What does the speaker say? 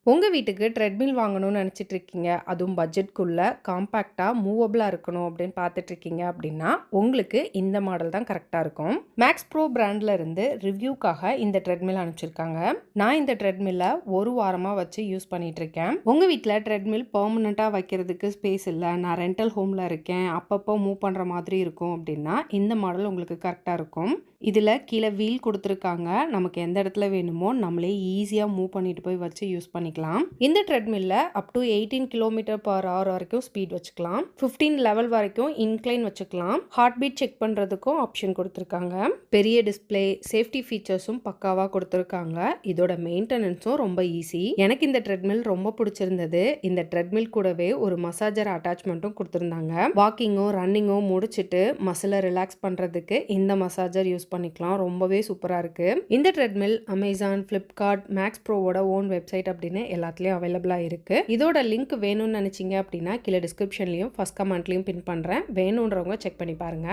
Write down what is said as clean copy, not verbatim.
உங்க வீட்டுக்கு ட்ரெட்மில் வாங்கணும்னு நெனச்சிட்டு இருக்கீங்க. அதுவும் பட்ஜெட்குள்ள காம்பேக்ட்டா, மூவபிளா இருக்கணும் அப்படின்னு பார்த்துட்டு இருக்கீங்க அப்படின்னா, உங்களுக்கு இந்த மாடல் தான் கரெக்ட்டா இருக்கும். மேக்ஸ் ப்ரோ பிராண்ட்ல இருந்து ரிவ்யூக்காக இந்த ட்ரெட்மில் அனுப்பிச்சிருக்காங்க. நான் இந்த ட்ரெட்மில்ல 1 வாரமா வச்சு யூஸ் பண்ணிட்டு இருக்கேன். உங்க வீட்ல ட்ரெட்மில் பெர்மனன்ட்டா வைக்கிறதுக்கு ஸ்பேஸ் இல்ல, நான் ரெண்டல் ஹோம்ல இருக்கேன், அப்பப்போ மூவ் பண்ற மாதிரி இருக்கும் அப்படின்னா, இந்த மாடல் உங்களுக்கு கரெக்ட்டா இருக்கும். இதுல கீழ வீல் குடுத்துருக்காங்க. நமக்கு எந்த இடத்துல வேணுமோ நம்மளே ஈஸியா மூவ் பண்ணிட்டு போய் வச்சு யூஸ் பண்ணிக்கலாம். இந்த ட்ரெட்மில்ல அப் டு 18 km/h வரைக்கும் ஸ்பீட் வச்சுக்கலாம். 15 லெவல் வரைக்கும் இன்க்ளைன் வச்சுக்கலாம். ஹார்ட் பீட் செக் பண்றதுக்கும் ஆப்ஷன் கொடுத்துருக்காங்க. பெரிய டிஸ்ப்ளே, சேஃப்டி ஃபீச்சர்ஸும் பக்காவா கொடுத்துருக்காங்க. இதோட மெயின்டெனன்ஸும் ரொம்ப ஈஸி. எனக்கு இந்த ட்ரெட்மில் ரொம்ப பிடிச்சிருந்தது. இந்த ட்ரெட்மில் கூடவே ஒரு மசாஜர் அட்டாச்மெண்ட்டும் கொடுத்துருந்தாங்க. வாக்கிங்கோ ரன்னிங்கோ முடிச்சிட்டு மசிலை ரிலாக்ஸ் பண்றதுக்கு இந்த மசாஜர் யூஸ் பண்ணிக்கலாம். ரொம்பவே சூப்பரா இருக்கு. இந்த ட்ரெட்மில் அமேசான், ஃப்ளிப்கார்ட், மேக்ஸ் ப்ரோவோட ஓன் வெப்சைட் அப்படின்னு எல்லாத்துலயும் அவைலபிளா இருக்கு. இதோட லிங்க் வேணும்னு நினைச்சீங்க அப்படின்னா கீழே டிஸ்கிரிப்ஷன்லயும் ஃபர்ஸ்ட் கமெண்ட்லயும் பின் பண்றேன். வேணும்ன்றவங்க செக் பண்ணி பாருங்க.